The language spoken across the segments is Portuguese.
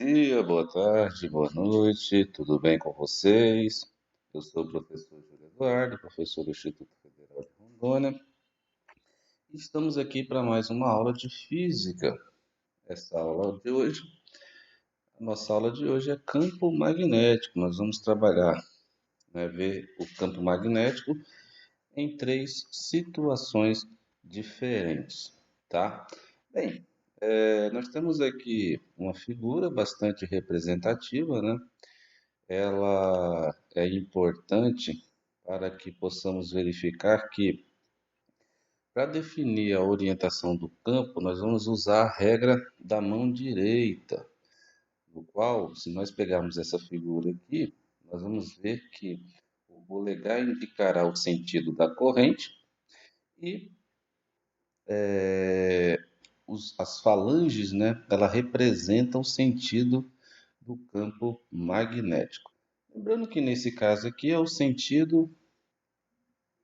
Dia, boa tarde, boa noite, tudo bem com vocês? Eu sou o professor Júlio Eduardo, professor do Instituto Federal de Rondônia, e estamos aqui para mais uma aula de física. Essa aula de hoje, a nossa aula de hoje é campo magnético. Nós vamos trabalhar, ver o campo magnético em três situações diferentes, tá? Bem, nós temos aqui uma figura bastante representativa, né? Ela é importante para que possamos verificar que, para definir a orientação do campo, nós vamos usar a regra da mão direita, no qual, se nós pegarmos essa figura aqui, nós vamos ver que o polegar indicará o sentido da corrente e as falanges, né, ela representa o sentido do campo magnético. Lembrando que nesse caso aqui é o sentido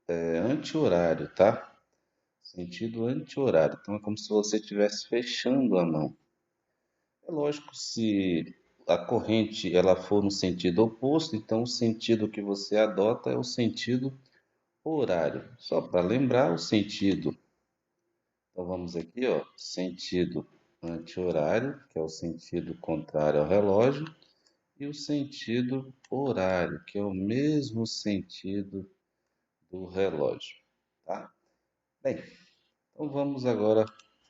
anti-horário, tá? Sentido anti-horário. Então é como se você estivesse fechando a mão. É lógico, se a corrente ela for no sentido oposto, então o sentido que você adota é o sentido horário. Só para lembrar o sentido. Então vamos aqui, ó, sentido anti-horário, que é o sentido contrário ao relógio, e o sentido horário, que é o mesmo sentido do relógio, tá? Bem, então vamos agora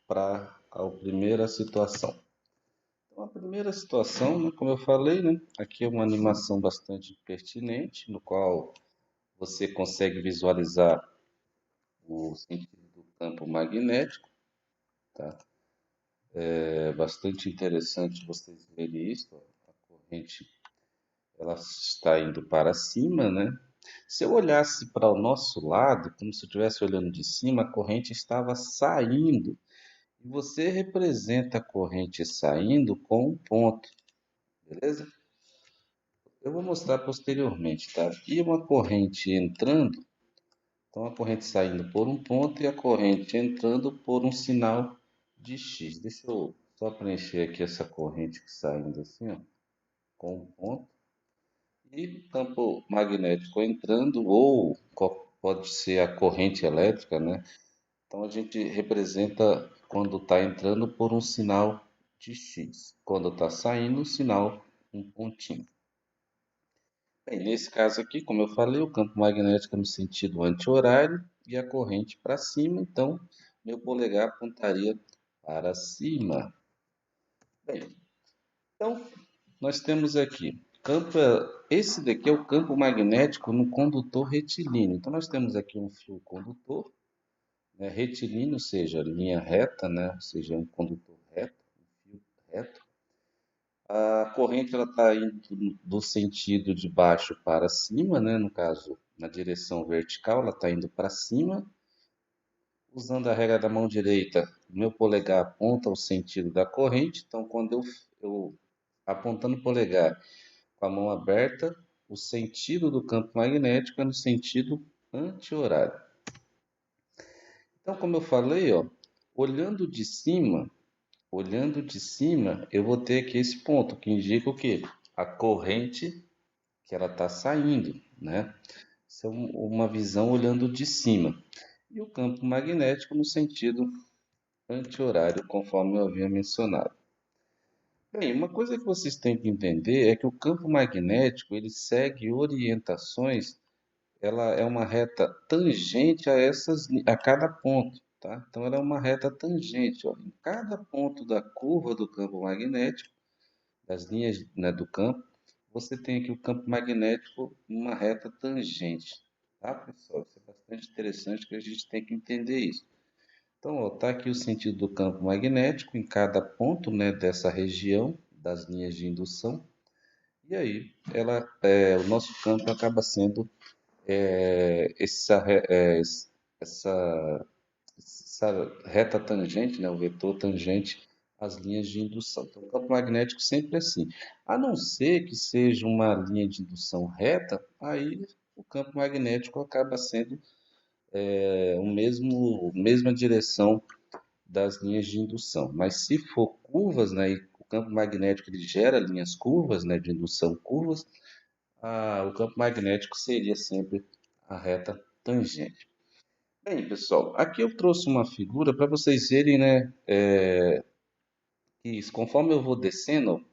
para a primeira situação. Então, a primeira situação, né, como eu falei, né, aqui é uma animação bastante pertinente, no qual você consegue visualizar o sentido do campo magnético, tá? É bastante interessante vocês verem isso. A corrente ela está indo para cima, né? Se eu olhasse para o nosso lado, como se eu estivesse olhando de cima, a corrente estava saindo. E você representa a corrente saindo com um ponto, beleza? Eu vou mostrar posteriormente, tá? E uma corrente entrando, então a corrente saindo por um ponto e a corrente entrando por um sinal de X. Deixa eu só preencher aqui essa corrente que saindo assim, ó, com um ponto. E campo magnético entrando, ou pode ser a corrente elétrica, né? Então a gente representa quando está entrando por um sinal de X, quando está saindo, um sinal, um pontinho. Bem, nesse caso aqui, como eu falei, o campo magnético é no sentido anti-horário e a corrente para cima, então meu polegar apontaria para cima. Bem, então nós temos aqui, esse daqui é o campo magnético no condutor retilíneo. Então nós temos aqui um fio condutor, né, retilíneo, ou seja, linha reta, né, ou seja, um condutor reto, um fio reto. A corrente ela está indo do sentido de baixo para cima, né? No caso, na direção vertical, ela está indo para cima. Usando a regra da mão direita, o meu polegar aponta o sentido da corrente. Então, quando eu apontando o polegar com a mão aberta, o sentido do campo magnético é no sentido anti-horário. Então, como eu falei, ó, olhando de cima, olhando de cima, eu vou ter aqui esse ponto que indica o quê? A corrente que ela está saindo, né? Isso é uma visão olhando de cima. E o campo magnético no sentido anti-horário, conforme eu havia mencionado. Bem, uma coisa que vocês têm que entender é que o campo magnético ele segue orientações, ela é uma reta tangente a cada ponto, tá? Então ela é uma reta tangente, ó. Em cada ponto da curva do campo magnético, das linhas, né, do campo, você tem aqui o campo magnético em uma reta tangente, tá, pessoal? Isso é bastante interessante que a gente tem que entender isso. Então, está aqui o sentido do campo magnético em cada ponto, né, dessa região das linhas de indução. E aí, o nosso campo acaba sendo essa, essa reta tangente, né, o vetor tangente às linhas de indução. Então, o campo magnético sempre é assim. A não ser que seja uma linha de indução reta, aí o campo magnético acaba sendo mesma direção das linhas de indução. Mas se for curvas, né, e campo magnético ele gera linhas curvas, né, de indução curvas, o campo magnético seria sempre a reta tangente. Bem, pessoal, aqui eu trouxe uma figura para vocês verem, né, que conforme eu vou descendo,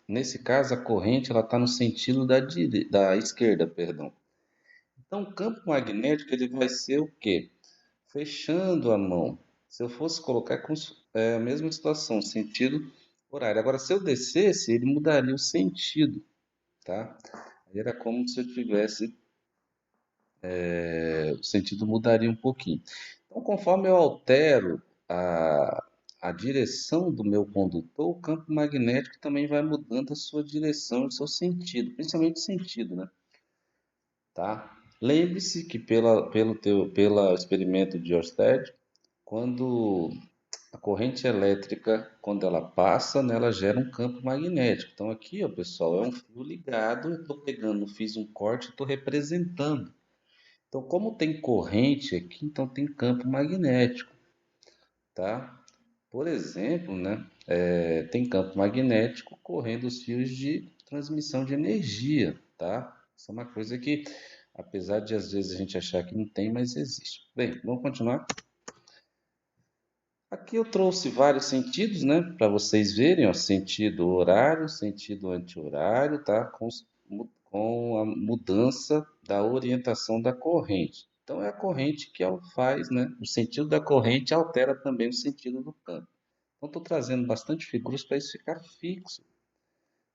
nesse caso a corrente ela está no sentido da esquerda, perdão. Então o campo magnético ele vai ser o quê? Fechando a mão. Se eu fosse colocar a mesma situação, sentido horário. Agora, se eu descesse, ele mudaria o sentido, tá? Aí era como se eu tivesse, o sentido mudaria um pouquinho. Então, conforme eu altero a direção do meu condutor, o campo magnético também vai mudando a sua direção, o seu sentido, principalmente o sentido, né? Tá? Lembre-se que pelo experimento de Ørsted, quando a corrente elétrica, quando ela passa, né, ela gera um campo magnético. Então aqui, ó, pessoal, é um fio ligado, eu estou pegando, fiz um corte, estou representando. Então, como tem corrente aqui, então tem campo magnético, tá? Por exemplo, né, tem campo magnético correndo os fios de transmissão de energia, tá? Isso é uma coisa que, apesar de às vezes a gente achar que não tem, mas existe. Bem, vamos continuar. Aqui eu trouxe vários sentidos, né, para vocês verem, ó, sentido horário, sentido anti-horário, tá? Com a mudança da orientação da corrente. Então é a corrente que faz, né? O sentido da corrente altera também o sentido do campo. Então estou trazendo bastante figuras para isso ficar fixo,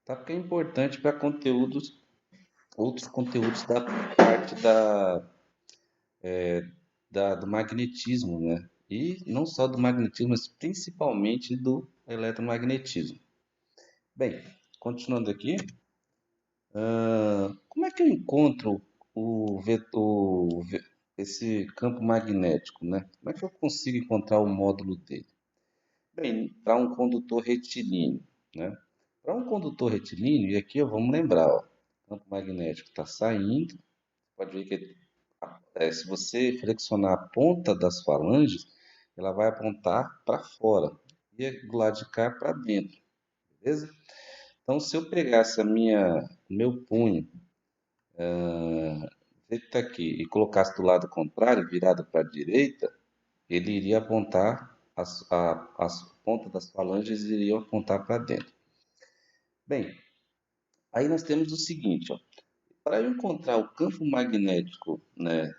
tá? Porque é importante para outros conteúdos da parte do magnetismo, né? E não só do magnetismo, mas principalmente do eletromagnetismo. Bem, continuando aqui, como é que eu encontro esse campo magnético, né? Como é que eu consigo encontrar o módulo dele? Bem, para um condutor retilíneo, né? Para um condutor retilíneo, e aqui vamos lembrar, ó, o campo magnético está saindo, pode ver que se você flexionar a ponta das falanges, ela vai apontar para fora e do lado de cá para dentro, beleza? Então, se eu pegasse o meu punho, ele está aqui, e colocasse do lado contrário, virado para a direita, ele iria apontar, as pontas das falanges iriam apontar para dentro. Bem, aí nós temos o seguinte, ó, para eu encontrar o campo magnético, né,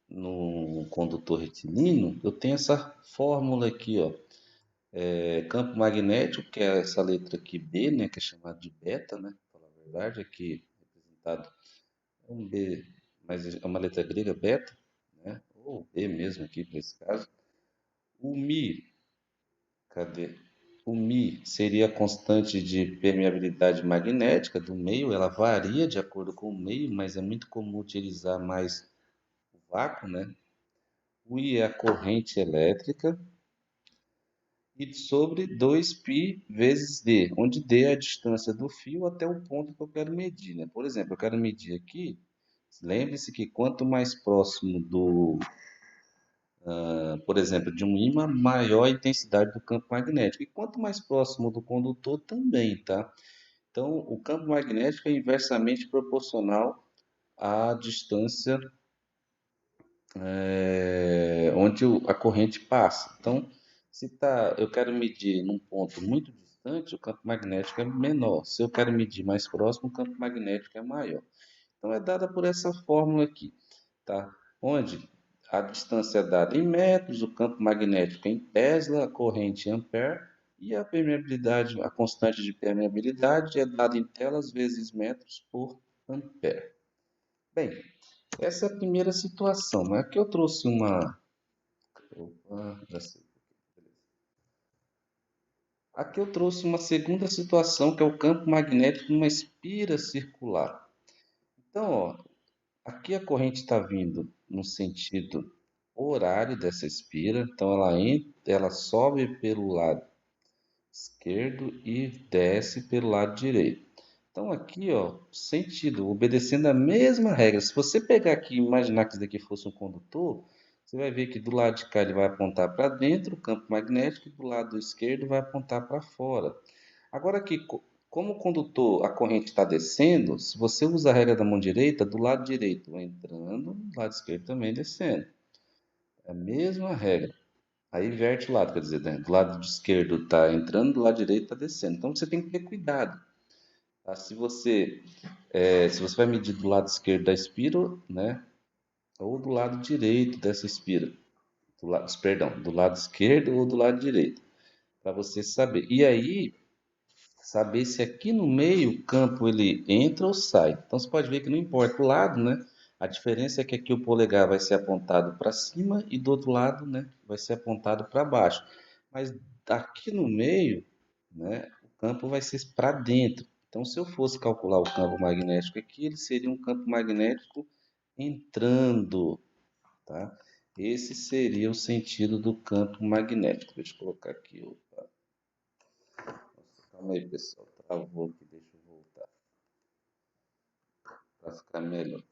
no condutor retilíneo, eu tenho essa fórmula aqui, ó, campo magnético, que é essa letra aqui B, né, que é chamada de beta, né, para falar a verdade, aqui representado é um B, mas é uma letra grega, beta, né, ou B mesmo aqui para esse caso. O Mi, cadê? O Mi seria a constante de permeabilidade magnética do meio, ela varia de acordo com o meio, mas é muito comum utilizar mais o vácuo, né? O I é a corrente elétrica e sobre 2π vezes D, onde D é a distância do fio até o ponto que eu quero medir, né? Por exemplo, eu quero medir aqui, lembre-se que quanto mais próximo por exemplo, de um ímã, maior a intensidade do campo magnético. E quanto mais próximo do condutor, também, tá? Então, o campo magnético é inversamente proporcional à distância onde a corrente passa. Então, se eu quero medir num ponto muito distante, o campo magnético é menor. Se eu quero medir mais próximo, o campo magnético é maior. Então, é dada por essa fórmula aqui, tá? Onde a distância é dada em metros, o campo magnético em Tesla, a corrente em ampere e a permeabilidade, a constante de permeabilidade é dada em telas vezes metros por ampere. Bem, essa é a primeira situação, mas aqui eu trouxe uma. Opa, já sei. Aqui eu trouxe uma segunda situação, que é o campo magnético numa espira circular. Então, ó, aqui a corrente está vindo no sentido horário dessa espira, então ela sobe pelo lado esquerdo e desce pelo lado direito. Então aqui, ó, sentido, obedecendo a mesma regra. Se você pegar aqui e imaginar que isso daqui fosse um condutor, você vai ver que do lado de cá ele vai apontar para dentro, o campo magnético, e do lado esquerdo vai apontar para fora. Agora aqui, como o condutor, a corrente está descendo, se você usa a regra da mão direita, do lado direito entrando, do lado esquerdo também descendo. É a mesma regra. Aí inverte o lado, quer dizer, né? Do lado esquerdo está entrando, do lado direito está descendo. Então você tem que ter cuidado. Tá? Se você vai medir do lado esquerdo da espira, né? Ou do lado direito dessa espira. Perdão, do lado esquerdo ou do lado direito. Para você saber. E aí, saber se aqui no meio o campo ele entra ou sai. Então você pode ver que não importa o lado, né? A diferença é que aqui o polegar vai ser apontado para cima e do outro lado, né, vai ser apontado para baixo. Mas aqui no meio, né, o campo vai ser para dentro. Então, se eu fosse calcular o campo magnético aqui, ele seria um campo magnético entrando, tá? Esse seria o sentido do campo magnético. Deixa eu colocar aqui. Opa. Calma aí, pessoal. Travou aqui, deixa eu voltar para ficar melhor.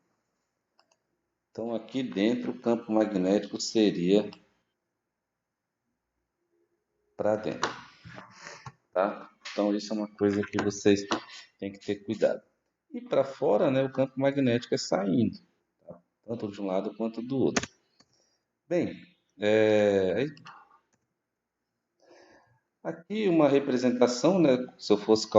Então, aqui dentro, o campo magnético seria para dentro, tá? Então, isso é uma coisa que vocês têm que ter cuidado. E para fora, né, o campo magnético é saindo, tá? Tanto de um lado quanto do outro. Bem, aqui uma representação, né? Se eu fosse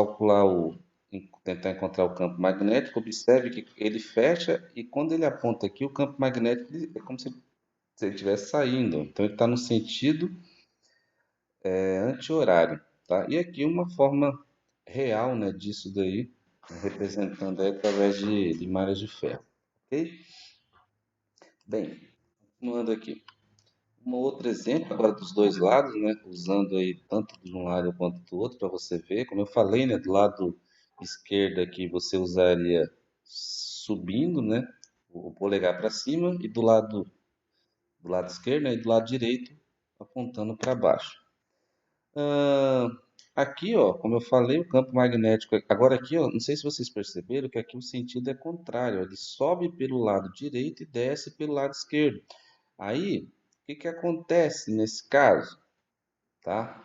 tentar encontrar o campo magnético, observe que ele fecha e quando ele aponta aqui, o campo magnético é como se ele estivesse saindo. Então ele está no sentido anti-horário, tá? E aqui uma forma real, né, disso daí, representando aí através de malhas de ferro, ok? Bem, continuando aqui. Um outro exemplo agora dos dois lados, né, usando aí tanto de um lado quanto do outro para você ver, como eu falei, né, do lado esquerdo aqui você usaria subindo, né, o polegar para cima e do lado esquerdo, né, e do lado direito apontando para baixo. Ah, aqui, ó, como eu falei, o campo magnético. Agora aqui, ó, não sei se vocês perceberam que aqui o sentido é contrário. Ele sobe pelo lado direito e desce pelo lado esquerdo. Aí, o que que acontece nesse caso, tá?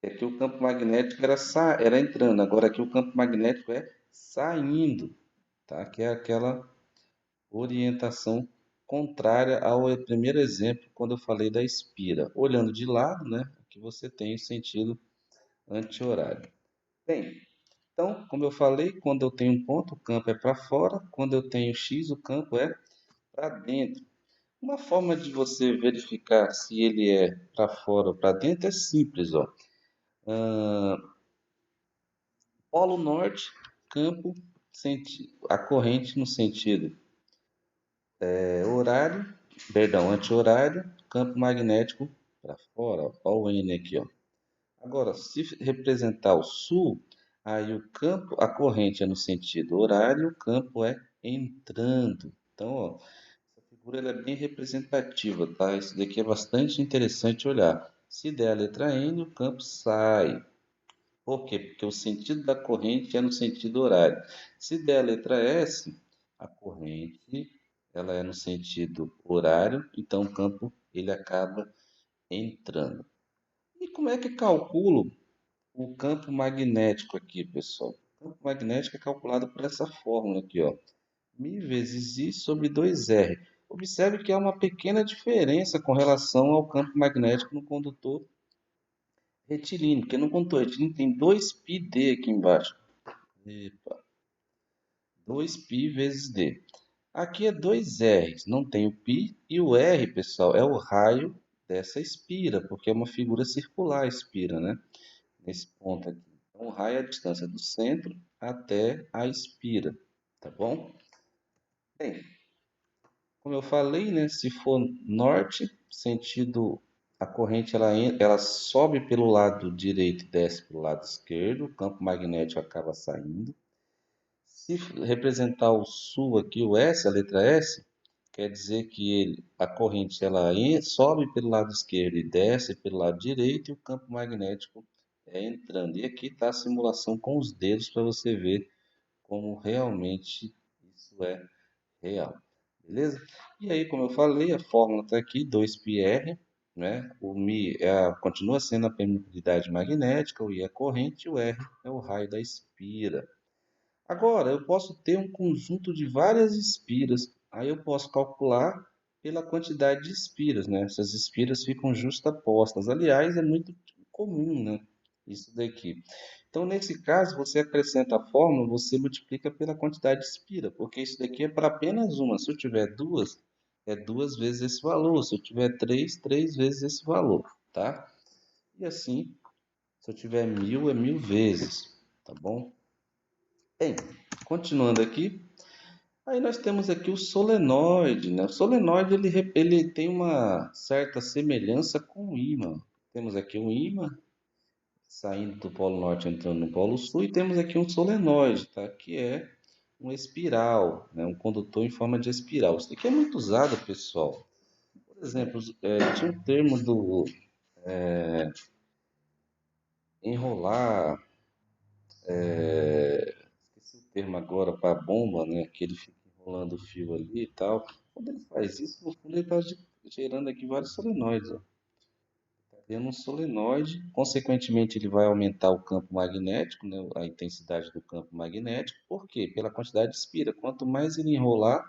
É que o campo magnético era entrando. Agora aqui o campo magnético é saindo, tá? Que é aquela orientação contrária ao primeiro exemplo quando eu falei da espira. Olhando de lado, né? Aqui você tem o sentido anti-horário. Bem, então, como eu falei, quando eu tenho um ponto, o campo é para fora, quando eu tenho X, o campo é para dentro. Uma forma de você verificar se ele é para fora ou para dentro é simples, ó. Polo norte, campo, a corrente no sentido horário, perdão, anti-horário, campo magnético para fora, ó, o N aqui, ó. Agora, se representar o sul, aí o campo, a corrente é no sentido horário, o campo é entrando. Então, ó, essa figura ela é bem representativa, tá? Isso daqui é bastante interessante olhar. Se der a letra N, o campo sai. Por quê? Porque o sentido da corrente é no sentido horário. Se der a letra S, a corrente ela é no sentido horário, então o campo ele acaba entrando. E como é que calculo o campo magnético aqui, pessoal? O campo magnético é calculado por essa fórmula aqui, ó. μ vezes I sobre 2R. Observe que há uma pequena diferença com relação ao campo magnético no condutor retilíneo, porque no condutor retilíneo tem 2πd aqui embaixo. Epa, 2π vezes D. Aqui é 2R, não tem o π, e o R, pessoal, é o raio dessa espira, porque é uma figura circular a espira, né? Nesse ponto aqui. Então, o raio é a distância do centro até a espira, tá bom? Bem, como eu falei, né, se for norte, sentido, a corrente ela sobe pelo lado direito e desce pelo lado esquerdo, o campo magnético acaba saindo. Se representar o sul aqui, o S, a letra S, quer dizer que a corrente ela sobe pelo lado esquerdo e desce pelo lado direito e o campo magnético é entrando. E aqui está a simulação com os dedos para você ver como realmente isso é real. Beleza? E aí, como eu falei, a fórmula está aqui, 2πr. né? O μ continua sendo a permeabilidade magnética, o I é a corrente e o R é o raio da espira. Agora, eu posso ter um conjunto de várias espiras. Aí eu posso calcular pela quantidade de espiras, né? Essas espiras ficam justapostas. Aliás, é muito comum, né? Isso daqui. Então, nesse caso, você acrescenta a fórmula, você multiplica pela quantidade de espira, porque isso daqui é para apenas uma. Se eu tiver duas, é duas vezes esse valor. Se eu tiver três, três vezes esse valor, tá? E assim, se eu tiver mil, é mil vezes, tá bom? Bem, continuando aqui, aí nós temos aqui o solenoide, né? O solenoide ele tem uma certa semelhança com o ímã. Temos aqui um ímã saindo do polo norte entrando no polo sul e temos aqui um solenoide, tá? Que é uma espiral, né? Um condutor em forma de espiral. Isso aqui é muito usado, pessoal. Por exemplo, tinha um termo do enrolar, esqueci o termo agora para bomba, né? Que ele fica enrolando o fio ali e tal. Quando ele faz isso, no fundo ele está gerando aqui vários solenoides, ó. Tendo um solenoide, consequentemente ele vai aumentar o campo magnético, né? A intensidade do campo magnético. Por quê? Pela quantidade de espira. Quanto mais ele enrolar,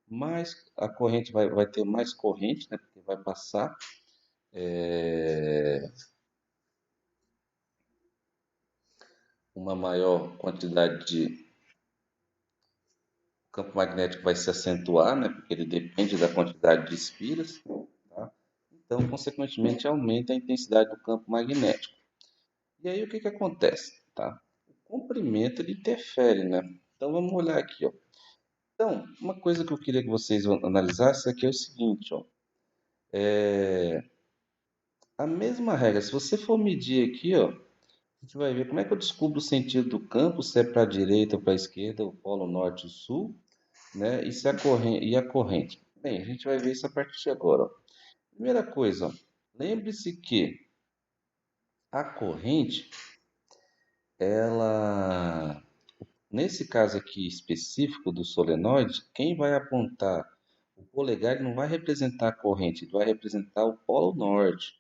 mais a corrente vai ter mais corrente, né? Porque vai passar uma maior quantidade de o campo magnético vai se acentuar, né? Porque ele depende da quantidade de espiras, tá? Então, consequentemente, aumenta a intensidade do campo magnético. E aí, o que que acontece, tá? O comprimento, ele interfere, né? Então, vamos olhar aqui, ó. Então, uma coisa que eu queria que vocês analisassem aqui é o seguinte, ó. A mesma regra, se você for medir aqui, ó, a gente vai ver como é que eu descubro o sentido do campo, se é para a direita ou para a esquerda, o polo norte e o sul, né? E se a corrente. Bem, a gente vai ver isso a partir de agora, ó. Primeira coisa, ó, lembre-se que a corrente, ela, nesse caso aqui específico do solenoide, quem vai apontar o polegar ele não vai representar a corrente, ele vai representar o polo norte,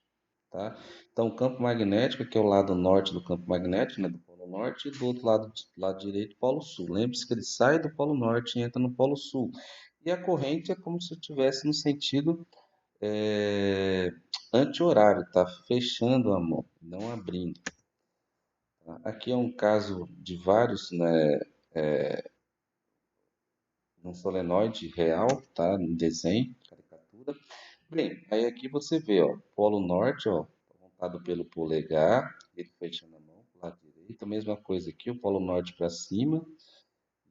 tá? Então, o campo magnético, que é o lado norte do campo magnético, né, do polo norte, e do outro lado, lado direito, polo sul. Lembre-se que ele sai do polo norte e entra no polo sul. E a corrente é como se eu estivesse no sentido é, anti-horário, tá? Fechando a mão, não abrindo. Tá? Aqui é um caso de vários, né? Um solenoide real, tá? Em desenho, caricatura. Bem, aí aqui você vê, ó, polo norte, ó, apontado pelo polegar, ele fechando a mão, pro lado direito, a mesma coisa aqui, o polo norte para cima,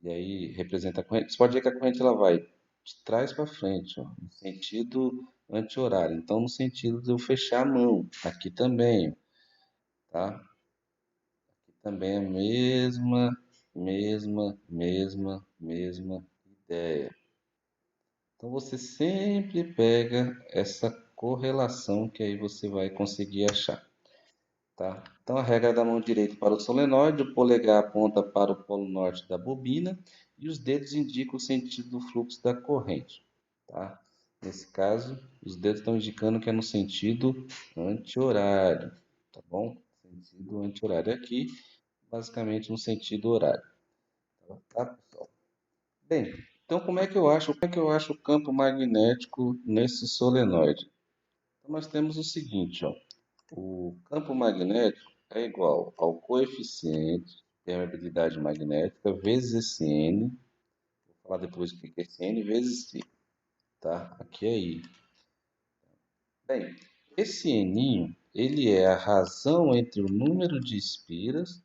e aí representa a corrente. Você pode ver que a corrente ela vai de trás para frente, ó, no sentido anti-horário. Então, no sentido de eu fechar a mão, aqui também, ó, tá? Aqui também é a mesma ideia. Então você sempre pega essa correlação que aí você vai conseguir achar, tá? Então a regra da mão direita para o solenoide, o polegar aponta para o polo norte da bobina e os dedos indicam o sentido do fluxo da corrente, tá? Nesse caso, os dedos estão indicando que é no sentido anti-horário, tá bom? Sentido anti-horário aqui, basicamente no sentido horário, tá, pessoal? Bem, então como é que eu acho o campo magnético nesse solenoide? Então nós temos o seguinte, ó, o campo magnético é igual ao coeficiente de permeabilidade magnética vezes esse N, vou falar depois o que é esse N, vezes I, tá? Aqui é I. Bem, esse N, ele é a razão entre o número de espiras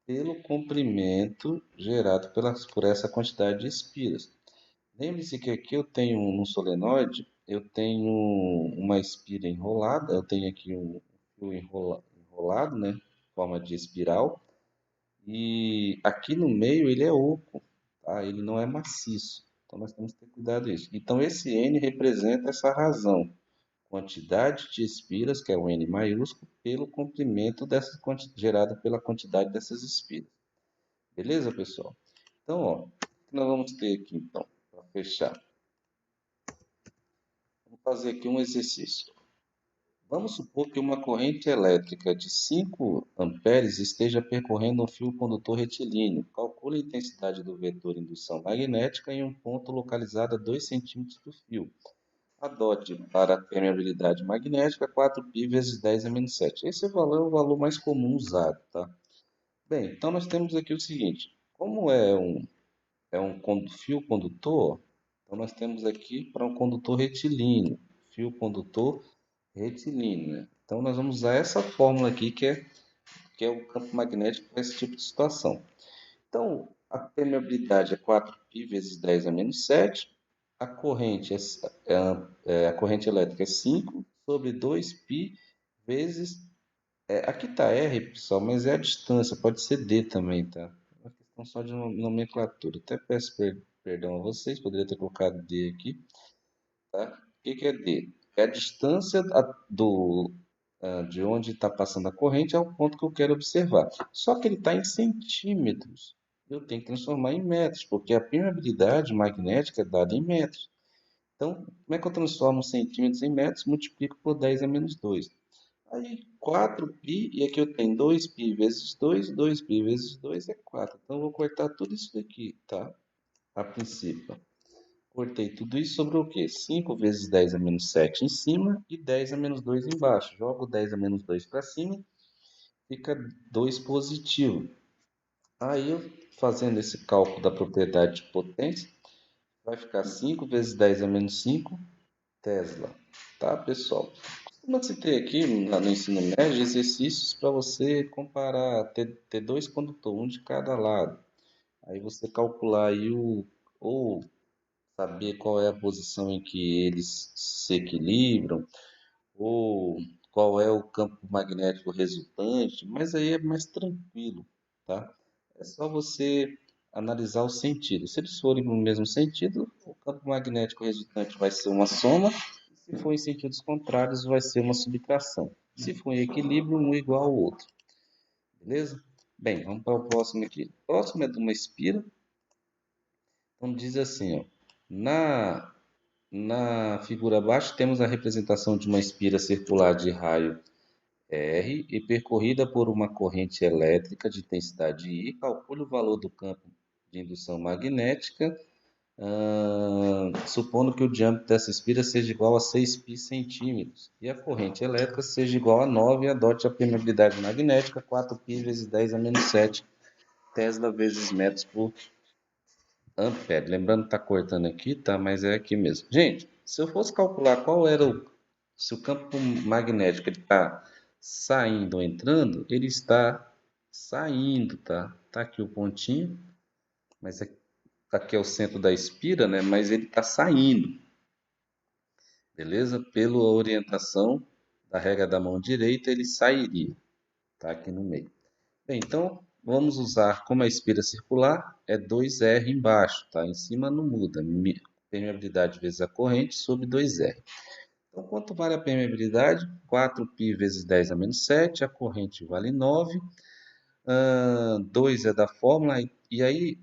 pelo comprimento gerado por essa quantidade de espiras. Lembre-se que aqui eu tenho no solenoide, eu tenho uma espira enrolada, eu tenho aqui um fio enrolado, né, em forma de espiral, e aqui no meio ele é oco, tá? Ele não é maciço. Então nós temos que ter cuidado com isso. Então esse N representa essa razão, quantidade de espiras, que é o N maiúsculo, pelo comprimento gerado pela quantidade dessas espiras. Beleza, pessoal? Então, ó, o que nós vamos ter aqui então, para fechar? Vamos fazer aqui um exercício. Vamos supor que uma corrente elétrica de 5 amperes esteja percorrendo um fio condutor retilíneo. Calcule a intensidade do vetor indução magnética em um ponto localizado a 2 centímetros do fio. Adote para a permeabilidade magnética 4π vezes 10 a menos 7. Esse valor é o valor mais comum usado, tá? Bem, então nós temos aqui o seguinte: como é um fio condutor, então nós temos aqui para um condutor retilíneo, fio condutor retilíneo, né? Então nós vamos usar essa fórmula aqui que é o campo magnético para esse tipo de situação. Então a permeabilidade é 4π vezes 10 a menos 7. A corrente, a corrente elétrica é 5 sobre 2π vezes. Aqui está R, pessoal, mas é a distância, pode ser D também, tá? É uma questão só de nomenclatura. Até peço perdão a vocês, poderia ter colocado D aqui, tá? O que que é D? É a distância de onde está passando a corrente ao ponto que eu quero observar. Só que ele está em centímetros. Eu tenho que transformar em metros, porque a permeabilidade magnética é dada em metros. Então, como é que eu transformo centímetros em metros? Multiplico por 10 a menos 2. Aí 4π, e aqui eu tenho 2π vezes 2, 2π vezes 2 é 4. Então eu vou cortar tudo isso daqui, tá? A princípio. Cortei tudo isso sobre o quê? 5 vezes 10 a menos 7 em cima e 10 a menos 2 embaixo. Jogo 10 a menos 2 para cima, fica 2 positivo. Aí eu fazendo esse cálculo da propriedade de potência, vai ficar 5 vezes 10 a menos 5 Tesla. Tá, pessoal? Costuma-se ter aqui no ensino médio exercícios para você comparar, ter dois condutores, um de cada lado. Aí você calcular aí ou saber qual é a posição em que eles se equilibram, ou qual é o campo magnético resultante, mas aí é mais tranquilo, tá? É só você analisar o sentido. Se eles forem no mesmo sentido, o campo magnético resultante vai ser uma soma, e se for em sentidos contrários, vai ser uma subtração. Se for em equilíbrio, um igual ao outro, beleza? Bem, vamos para o próximo aqui. O próximo é de uma espira. Então diz assim, ó, na figura abaixo temos a representação de uma espira circular de raio R e percorrida por uma corrente elétrica de intensidade I. Calcule o valor do campo de indução magnética, supondo que o diâmetro dessa espira seja igual a 6π centímetros e a corrente elétrica seja igual a 9 e adote a permeabilidade magnética 4π vezes 10 a menos 7 Tesla vezes metros por ampere. Lembrando que está cortando aqui, tá? Mas é aqui mesmo. Gente, se eu fosse calcular qual era se o campo magnético está saindo ou entrando, ele está saindo, tá? Tá aqui o pontinho, mas aqui é o centro da espira, né? Mas ele está saindo, beleza? Pela orientação da régua da mão direita, ele sairia, tá? Aqui no meio. Bem, então vamos usar como a espira circular, é 2R embaixo, tá? Em cima não muda, permeabilidade vezes a corrente sobre 2R. Então, quanto vale a permeabilidade? 4π vezes 10 a menos 7, a corrente vale 9, 2 é da fórmula, e aí,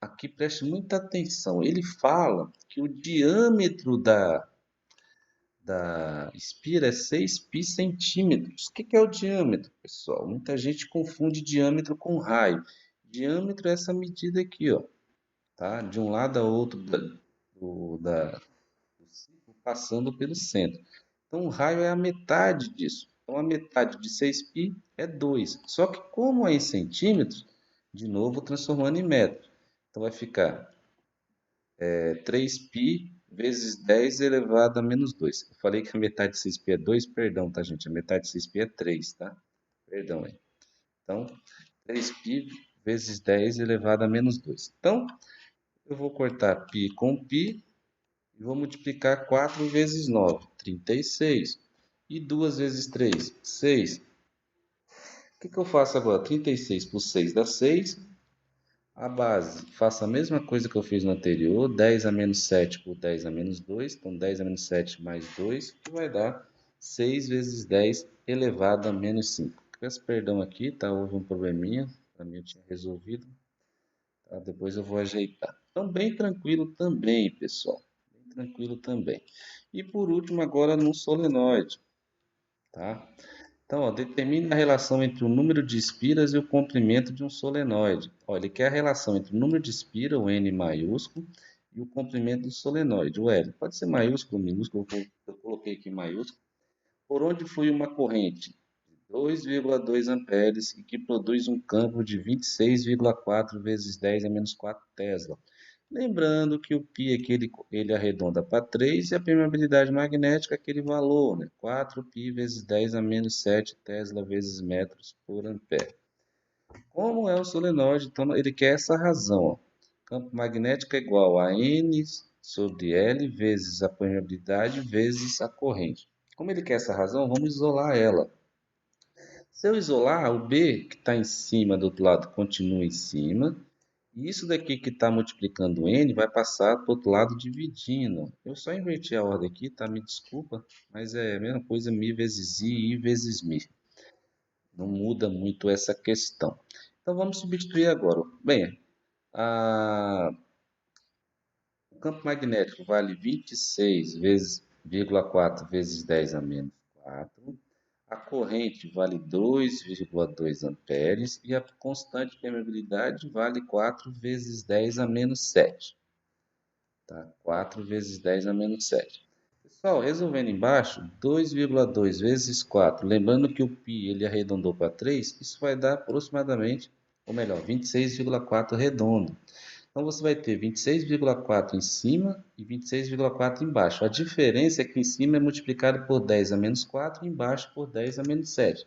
aqui preste muita atenção, ele fala que o diâmetro da espira é 6π centímetros. O que é o diâmetro, pessoal? Muita gente confunde diâmetro com raio. Diâmetro é essa medida aqui, ó, tá? De um lado a outro do ciclo, passando pelo centro. Então, o raio é a metade disso. Então, a metade de 6π é 2. Só que, como é em centímetros, de novo, transformando em metros. Então, vai ficar 3π vezes 10 elevado a menos 2. Eu falei que a metade de 6π é 2, perdão, tá, gente? A metade de 6π é 3, tá? Perdão aí. Então, 3π vezes 10 elevado a menos 2. Então, eu vou cortar π com π e vou multiplicar 4 vezes 9, 36. E 2 vezes 3, 6. O que eu faço agora? 36 por 6 dá 6. A base, faço a mesma coisa que eu fiz no anterior, 10 a menos 7 por 10 a menos 2, então 10 a menos 7 mais 2, que vai dar 6 vezes 10 elevado a menos 5. Peço perdão aqui, tá? Houve um probleminha, para mim eu tinha resolvido, tá? Depois eu vou ajeitar. Então, bem tranquilo também, pessoal, bem tranquilo também. E por último, agora no solenoide. tá? Então, ó, determine a relação entre o número de espiras e o comprimento de um solenoide. Ó, ele quer a relação entre o número de espira, o N maiúsculo, e o comprimento do solenoide, o L. Pode ser maiúsculo ou minúsculo, eu coloquei aqui maiúsculo. Por onde flui uma corrente de 2,2 amperes e que produz um campo de 26,4 vezes 10 a menos 4 Tesla. Lembrando que o π é que ele arredonda para 3 e a permeabilidade magnética é aquele valor, né? 4π vezes 10 a menos 7 Tesla vezes metros por ampere. Como é o solenoide? Então, ele quer essa razão. Ó. Campo magnético é igual a N sobre L vezes a permeabilidade vezes a corrente. Como ele quer essa razão, vamos isolar ela. Se eu isolar, o B que está em cima do outro lado continua em cima. E isso daqui que está multiplicando N vai passar para o outro lado dividindo. Eu só inverti a ordem aqui, tá? Me desculpa, mas é a mesma coisa mi vezes I vezes mi. Não muda muito essa questão. Então vamos substituir agora. Bem, o campo magnético vale 26 vezes,4 vezes 10 a menos 4. A corrente vale 2,2 amperes e a constante de permeabilidade vale 4 vezes 10 a menos 7. Tá? 4 vezes 10 a menos 7. Pessoal, resolvendo embaixo, 2,2 vezes 4. Lembrando que o π ele arredondou para 3, isso vai dar aproximadamente, ou melhor, 26,4 redondo. Então você vai ter 26,4 em cima e 26,4 embaixo. A diferença é que em cima é multiplicado por 10 a menos 4 e embaixo por 10 a menos 7.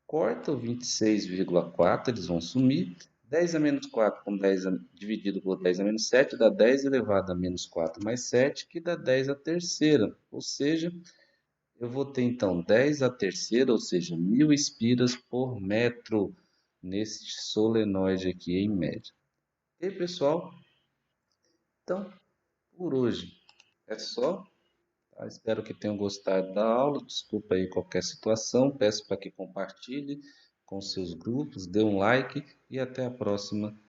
Corta o 26,4, eles vão sumir. 10 a menos 4 com 10 dividido por 10 a menos 7 dá 10 elevado a menos 4 mais 7, que dá 10 a terceira. Ou seja, eu vou ter então 10 a terceira, ou seja, 1.000 espiras por metro nesse solenoide aqui em média. E aí, pessoal? Então, por hoje é só. Tá? Espero que tenham gostado da aula. Desculpa aí qualquer situação. Peço para que compartilhe com seus grupos, dê um like e até a próxima.